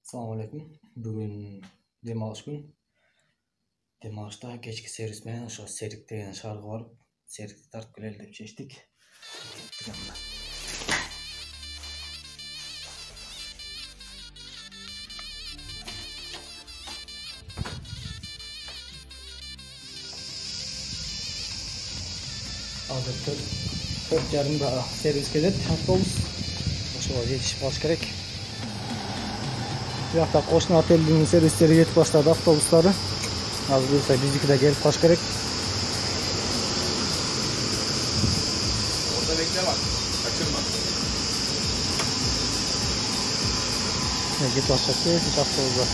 Assalomu alaykum. Bugun dam olish kun. Dam olishda kechki servis bilan o'sha Serik degan shaharga borib, Serikni tartib qilaylik deb chechdik. Hozir 4:30da servis keladi, avtobus. O'shaga yetishib qolish kerak. Bu yoqda qo'shni otelning servislariga yetib boshladi avtobuslari. Hozir bo'lsa biznikida kelib qolish kerak. Orada bekle bak. Kaçırma. Git başlattı, hiç avtobuslar.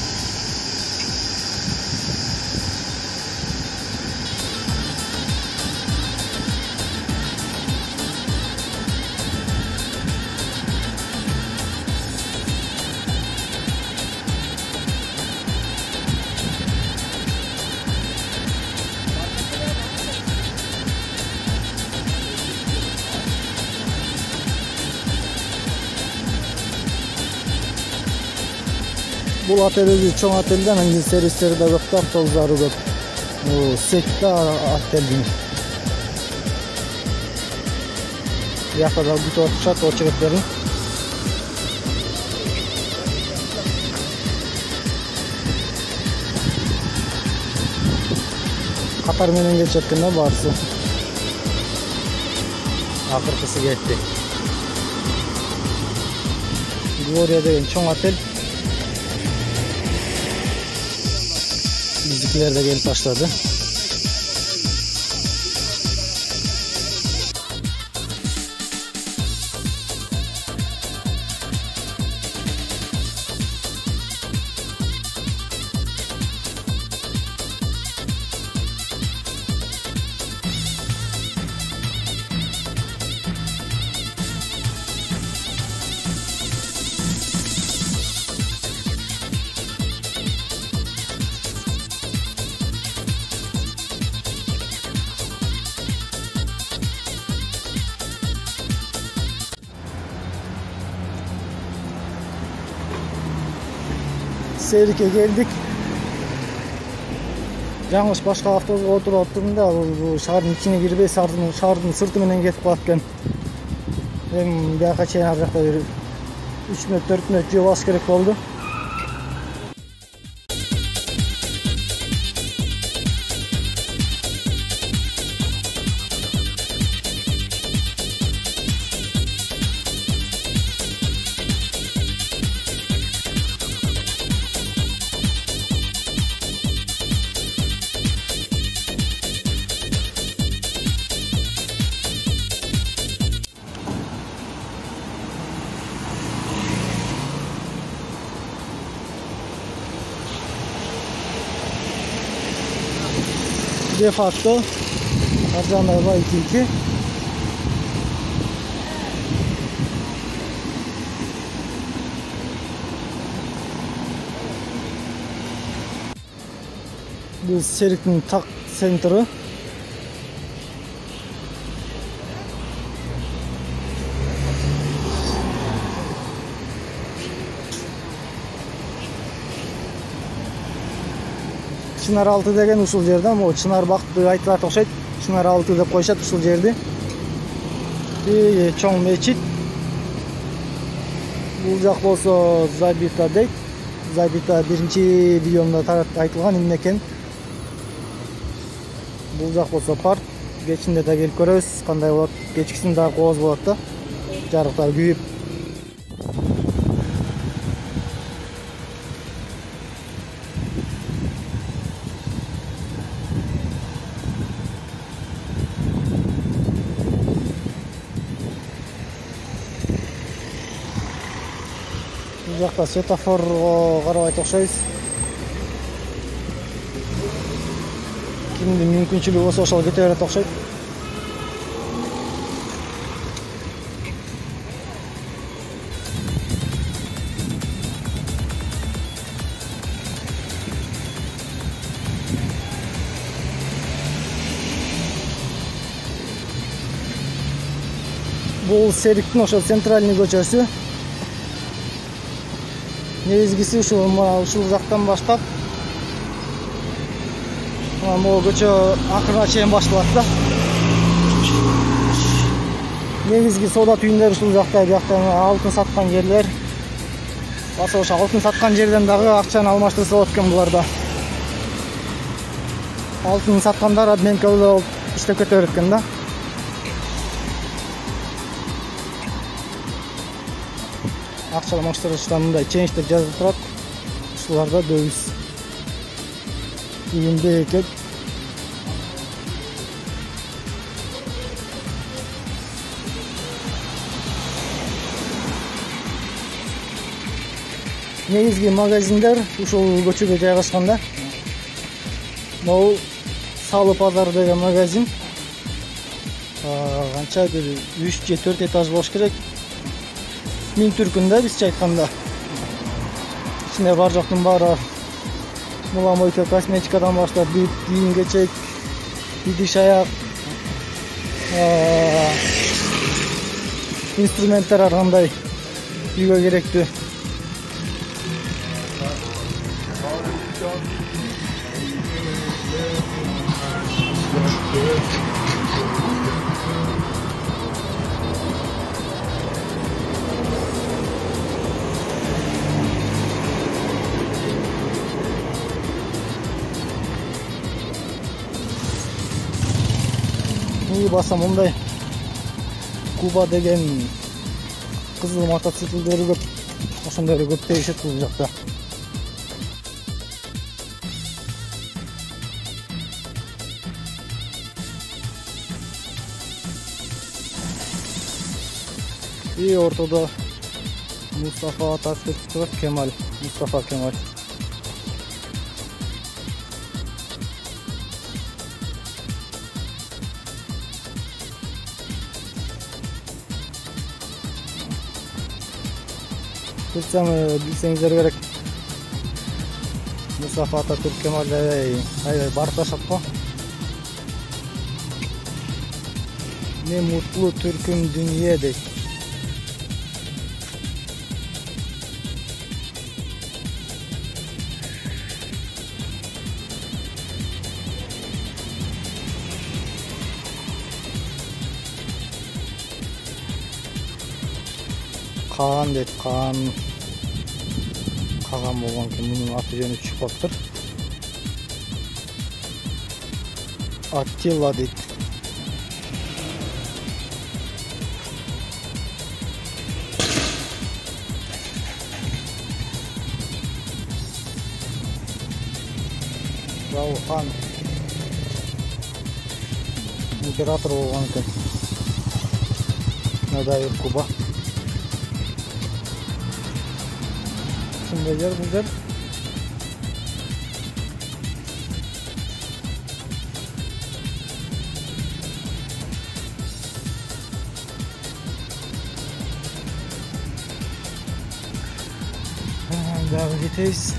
Бұл отель өзі чоң отельден анги сервистері де көп, автобустары көп. Сетті отельдің. Яқта да бүт отышат очереттерін. Қатар менен geçetkende барысы. Ақырқысы кетті. Gloria деген чоң отель. Bizimkiler de gelip başladı. Serik'e geldik. Жаңылыш башка автобусга отуруп отурдум да, бул шаардын ичине кирбей, шаардын сырты менен кетип калат экен. Эми бияка чейин ар жакта 3 мүнөт 4 мүнөт жөө басыш керек болду. De facto harcanlar var 2-2. Bu Serik'in tak center'ı. Çınar altı деген ушул жерде, ama o Çınar бакты айтылат окшойт. Çınar altı деп коюшат ушул жерди. Чоң мечит. Бул жак болсо Забита дейт. Забита биринчи видеомда айтылган эмне экен. Бул жак болсо парк. Кечинде да келип көрөбүз, кандай болот. Кечкисин дагы кооз болот да. Жарыктар күйүп. Bu жақта светофорға қарабайт окшойбуз. Кимдин мүмкүнчүлүгү болсо ошол кете берет окшойт. Бул Сериктин ошо центральный көчөсү. негизгиси ушул жактан баштап могу көчө акырына чейин башталат да. Негизги соода түйүндөр ушул жакта, бияктан алтын саткан жерлер. Баса ошо алтын саткан жерден дагы акчаны алмаштырса болот экен буларда. Алтын саткандар обменка болуп иштеп кете берет экен да. Акча алмаштырыштан мындай change деп жазылып турат. Ушуларда дөбүз. Ийинде экен. Негизги магазиндер ушул көчөдө жайгашкан да. Могу Салы Пазар деген магазин. Канча 3 же 4 этаж болуш керек. Мин түркүндө бизче айтканда. Ичинде бар жоктун баары мула-мойка, косметикадан баштап кийим-кечек, идиш-аяк, инструменттер ар кандай үйгө керектүү. Баса мындай Куба деген кызыл мотоциклдери көп, ошондору көп дешет бул жакта. И ортодо Мустафа Ататürk турат, Кемаль, Мустафа Кемаль. Bilsem bilsеңиздер керек. Мустафа Ататürk Кемаль аябай барташат го. Не мутлу түркүм дүние дейт. Каан дейт, Каан. Каган болгон экен, мунун аты жөнү чыгып калыптыр. Аттила дейт. Хан император болгон экен. Надавир Куба. Şunday yer güzel. Devam edeceğiz.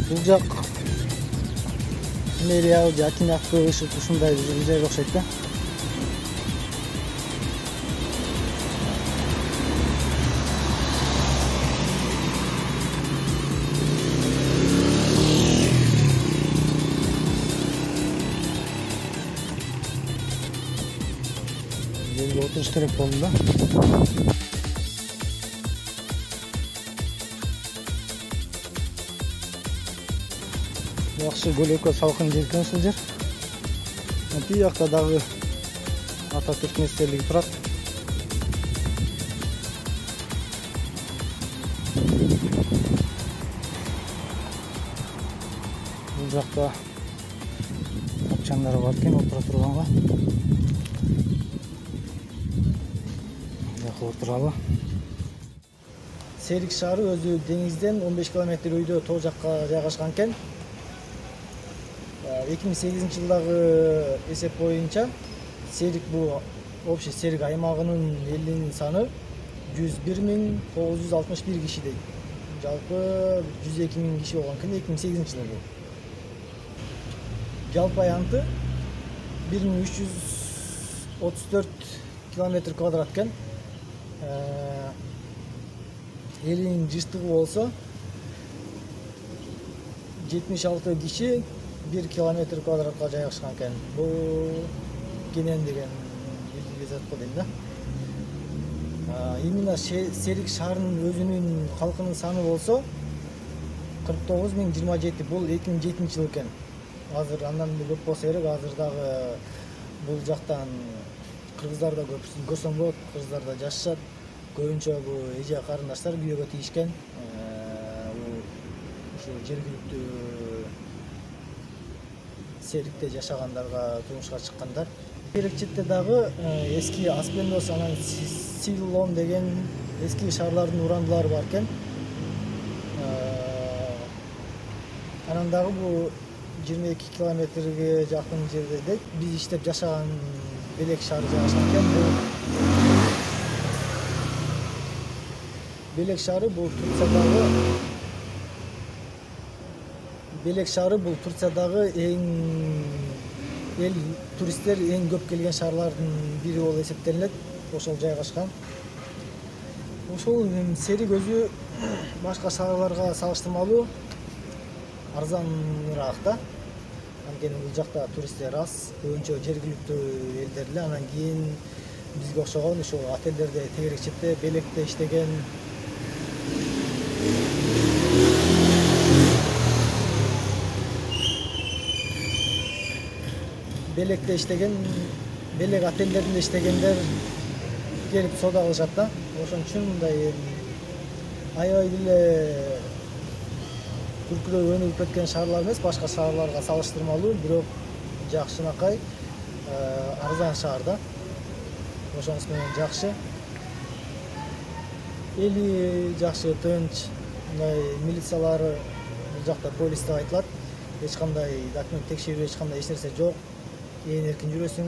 Бул жак мэрия Акимовка ушундай жерге окшойт да. Жерге отуруш керек болду да. Yaxşı gölökö salkın жеркен ушул жер. Биякта дагы Ататürk мезгилдиги турат. Бул жакта тапчандар бар экен отура турганга. Жакка отуралы. Серик шаары өзү деңизден 15 км өйдө тоо жакка жайгашкан экен. 2008 жылдагы эсеп боюнча Серик бул общий Серик аймагынын элинин саны 101.961 киши дейт. жалпы 102 000 киши болгон экен 2008-жылы бул. Жалпы аянты 1334 километр квадрат экен. Элинин жыштыгы болсо 76 киши 1 километр квадратка жайгашкан экен. Бул Кенен деген элге зат го дейм да. Именно Серик шаарынын өзүнүн калкынын саны болсо 49 027. Бул 2007-жылы экен. Азыр андан көп болсо керек. Азыр дагы бул жактан кыргыздар да көпсүн көрсөң болот. Кыргыздар да жашашат. Көбүнчө бул эже карындаштар күйөөгө тийишкен. Ушу жергиликтүү Серикте жашагандарга турмушка чыккандар. Берекчетте дагы эски Аспендос анан Силон деген эски шаарлардын урандылары бар экен. Анан дагы бул 22 километрге жакын жерде биз иштеп жашаган Белек шаары жайгашкан экен. Белек шаары бул Турциядагы туристтер эң көп келген шаарлардын бири болуп эсептелет. Ошол жайгашкан. Ошол Серик өзү башка шаарларга салыштырмалуу арзаныраак да. Анткени бул жакта туристтер аз, көбүнчө жергиликтүү элдер эле. Анан кийин бизге окшогон ошол отелдерде тегерекчетте, Белекте иштеген Белек отелдеринде иштегендер келип соода кылышат да. Ошон үчүн мындай аябай деле күркүрөө өнүгүп кеткен шаарлар эмес, башка шаарларга салыштырмалуу, бирок жакшынакай арзан шаар да. Ошонус менен жакшы. Эли жакшы, тынч, милициялары бул жакта полис деп айтылат. Эч кандай документ текшерүү, эч кандай эч нерсе жок. Ээн эркин жүрөсүң.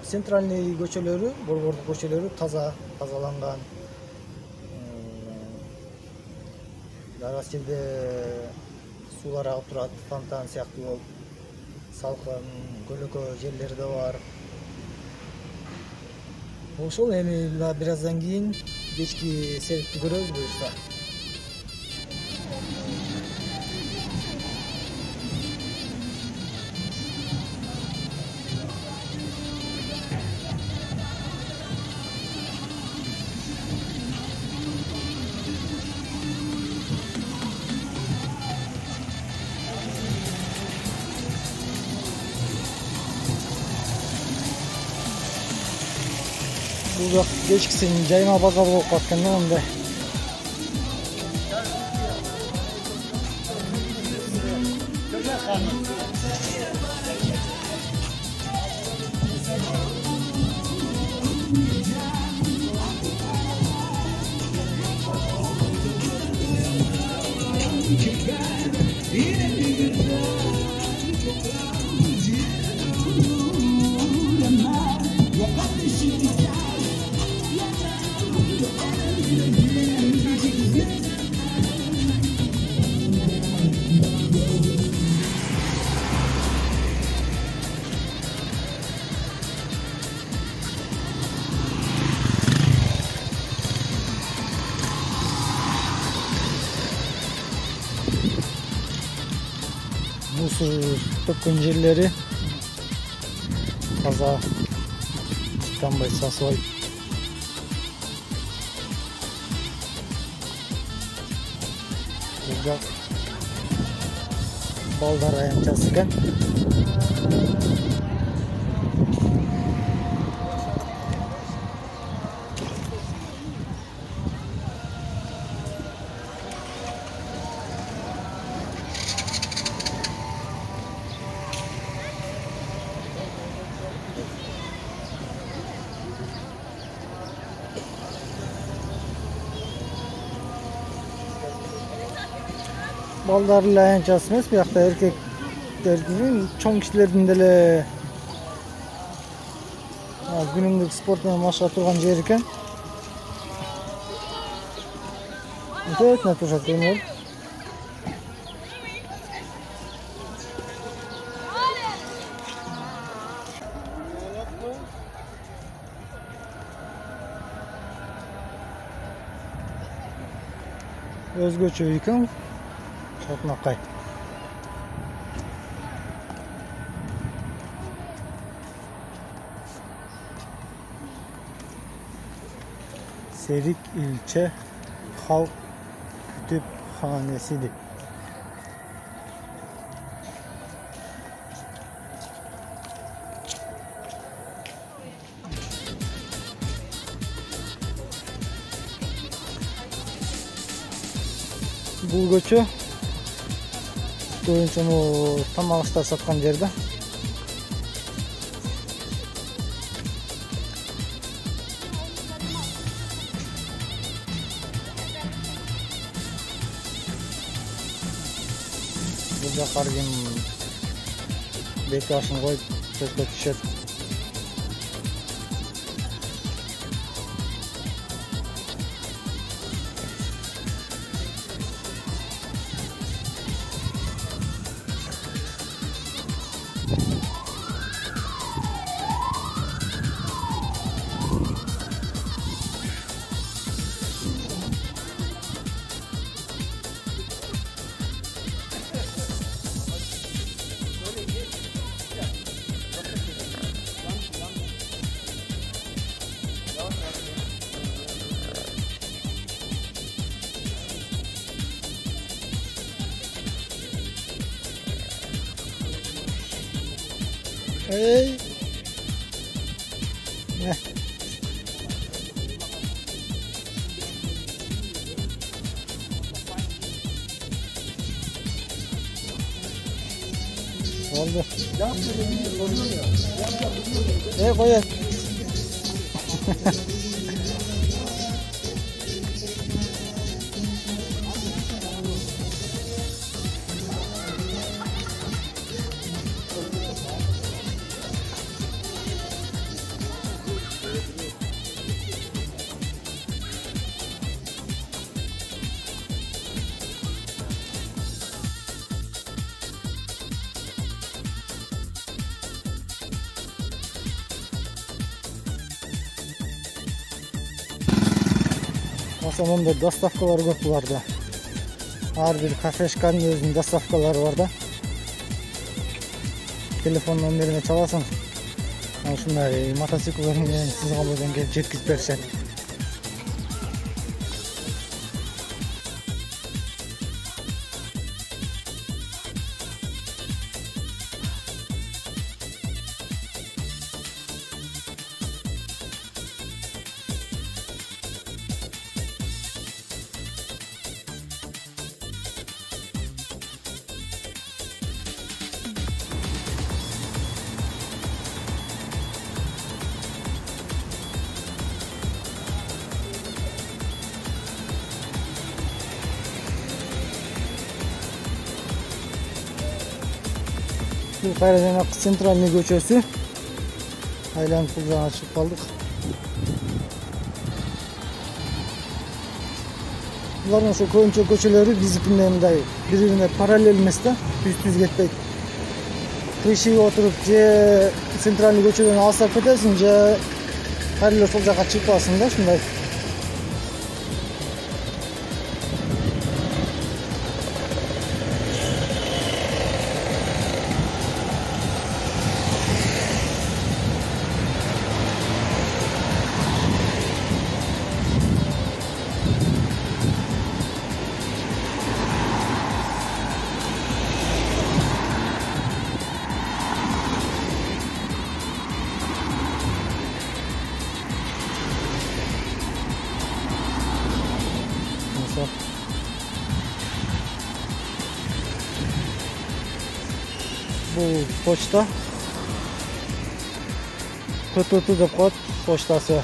Центральный көчөлөрү, борбордук көчөлөрү тазаланган. Ар жерде суулар агып турат, фонтан сыяктуу болуп, салкын, көлөкө жерлери да бар. Ошол эми бир аздан кийин кечки Серикти көрөбүз буюрса. Бул жак кечкисин жайма базар болуп калган да мындай. Mısır tökкөн жерлери таза тытанбай сасыбай. Бул балдар аянтчасы экен. Балдар эле аянтчасы эмес, биякта эркектердин, чоң кишилердин деле күнүмдүк спорт менен машыга турган жер экен. Өтөтүнө турушат көңүл. Өзгөчө экен. Шатнакай. Серик ilçe halk kütüphanesidir. Бул көчө көбүнчө тамак саткан жерде. Burada kargın bekasını koyup çöpe düşer. Hey. Ne? Oldu. Koy. Sonunda dostavkalar көп буларда. Ар бир кафешканын өзүнүн доставкалары бар да. Телефон номерине чаласың. Ушундай мотоциклдер менен сиз колдон келип жеткизип беришет. Bu Karadeniz'in Центральный көчөсү. Айланып бул жана чыгып калдык. Булардын ошо көбүнчө көчөлөрү биздикиндей мындай бири-бирине параллель эмес да, түз кетпейт. Кышыгып отуруп же Центральный көчөдөн алсак кетесиң, же параллель сол жака чыгып каласың да, ушундай. Bu poçta tutu деп коет поштасы.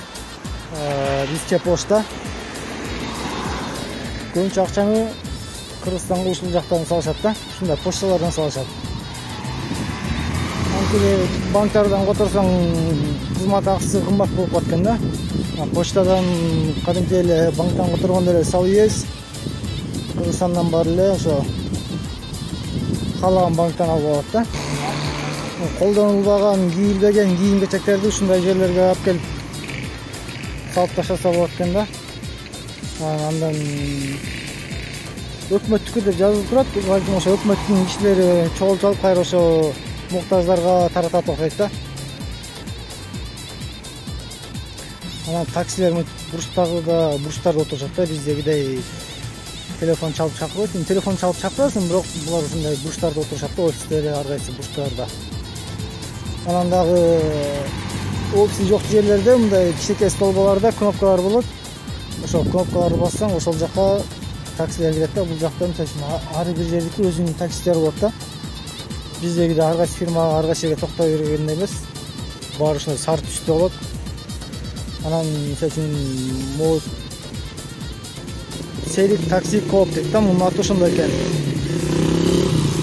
Бизче почта. Көбүнчө акчаны Кыргызстанга ушул жактан салышат да. Ушундай почталардан салышат. Анткени банктардан которсоң кызмат акысы кымбат болуп калат экен да. Почтадан кадимки эле банктан которгондо эле салып ийбиз. Kırgızстан'dan bari эле ошо каалаган банктан алып алат да. Колдонулбаган, кийилбеген кийим-кечектерди ушундай жерлерге алып келип салып таштаса болот экен да. Андан өкмөттүкү деп жазылып турат. Балким ошо өкмөттүн кишилери чогултуп кайра ошо муктаждарга таратат окшойт да. Анан таксилер буруштарда отурушат да, биздегидей телефон чалып чакырбайт. Телефон чалып чакырасың, бирок булар ушундай буруштарда отурушат да, офистери ар кайсы буруштарда. Анан дагы офиси жок жерлерде мындай кичинекей столбаларда кнопкалар болот. Ошол кнопкаларды бассаң, ошол жака таксилер келет да. Бул жакта мисалы ар бир жердики өзүнүн таксистери болот да. Биздегидей ар кайсы фирма ар кайсы жерге токтой бергендей эмес. Баары ушундай сары түстө болот. Анан мисалы үчүн могу Серик такси коп дейт да, мунун аты ошондой экен.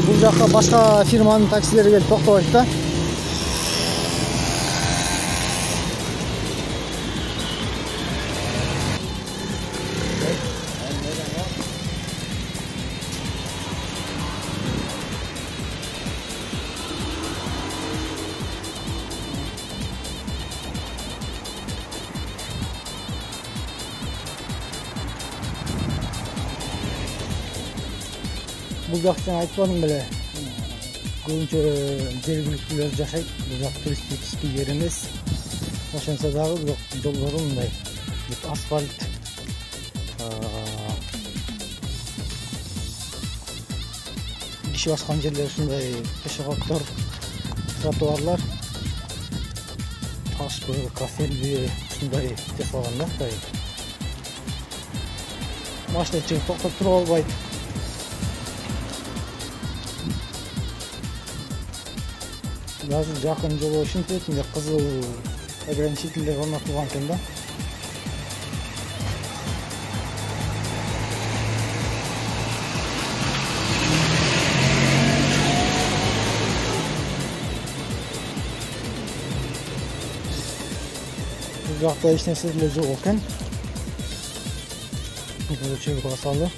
Бул жакка башка фирманын таксилери келип токтобойт да. Бул жакта айтпадым беле. Көбүнчө жергиликтүүлөр жашайт. Бул жак туристический жер эмес. Ошонсо дагы бирок жолдору мындай асфальт. Киши баскан жерлер ушундай пешеходдор, тротуарлар, ташпы, кафелби ушундай жасалган да. Машина чыгып токтоп туруп албайт. Даже жакын жолу ушинтип мындай кызыл ограничительдер орнотулган экен да. Бул жакта эч нерсе деле жок экен. Бул чөйгө басалы.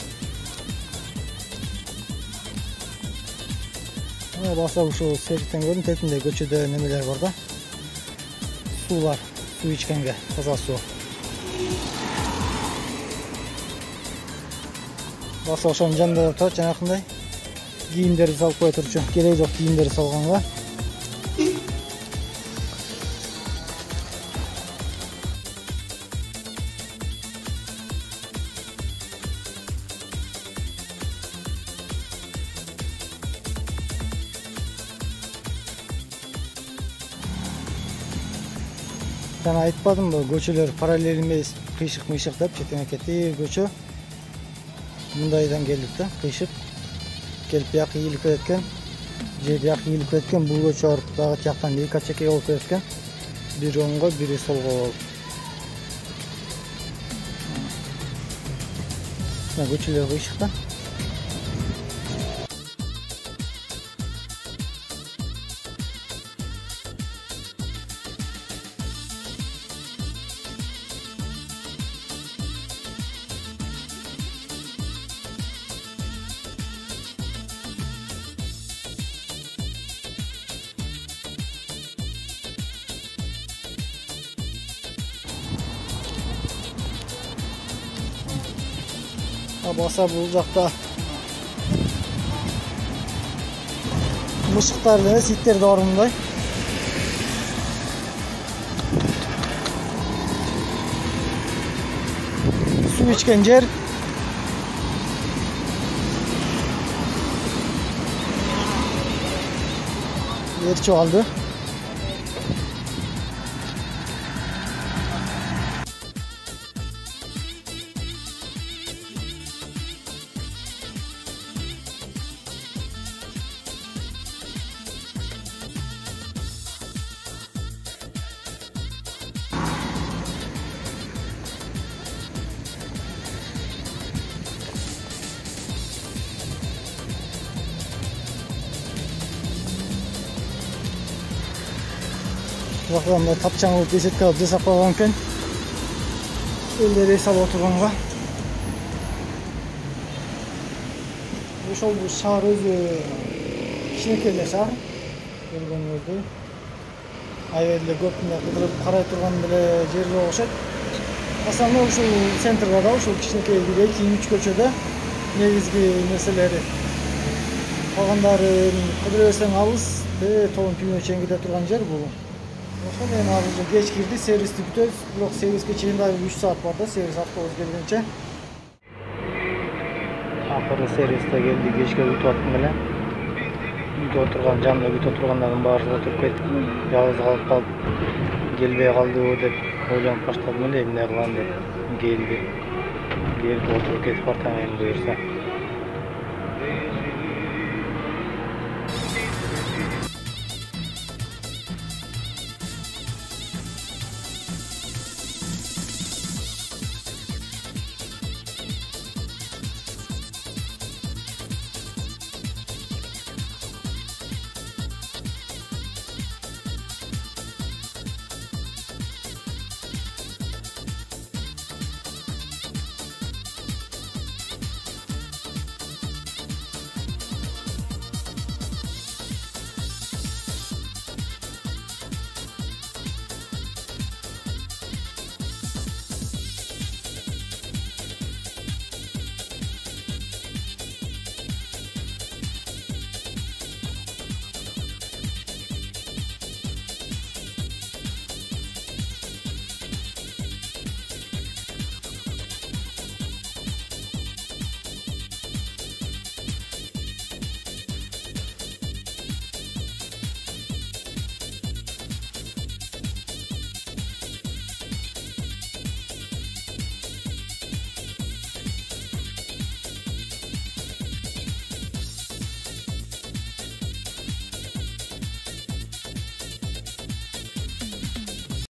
Баса ушул Сериктен көрдүм, тетинде көчөдө немелер бар да. Суулар, суу ичкенге, таза суу. Баса ошонун жанында турат, жанакындай кийимдерди салып кое турчу. Кереги жок кийимдерди салганга. Жана айтпадым бу көчөлөр параллель эмес, кыйшык-мыйшык деп, четен-кети көчө. Мындайдан келдик да, кыйшык. Келип бияка ийилип кеткен. Же бияка ийилип кеткен, бул көчө барып дагы жактан эки ачекей болуп кеткен. Бири оңго, бири солго болуп. Мына көчөлөр кыйшык да. Basa bul jакта мышыктар эмес, иттер да бар мындай. Суу ичкен жер. Жер чоалды. Bakıyorum da tapçan olup deset kalıp desap koyarken elleri salып oturganга ошол бул шаар өзү кичинекей эле шаар көргөнүңүздөй аябай эле көп мына кыдырып карай турган деле жер жок окшойт. Основной ушул центрда да ушул кичинекей бир 2-3 көчөдө негизги нерселери. Калгандарын кыдыра берсең алыс, тоонун түбүнө чейин кете турган жер бул. Ошол эми азыр кеч кирди, сервисти күтөбүз. Бирок сервиске чейин дагы 3 саат бар да, сервис автобус келгенче. Акыры сервисте келди, кечке күтүп аттым эле. Үйдө отурган, жанымда күтүп отургандардын баары отуруп кетти. Жалгыз калып калып, келбей калдыбы деп ойлонуп баштадым эле, эмне кылам деп. Келди. Келип отуруп кетип бартам эми буюрса.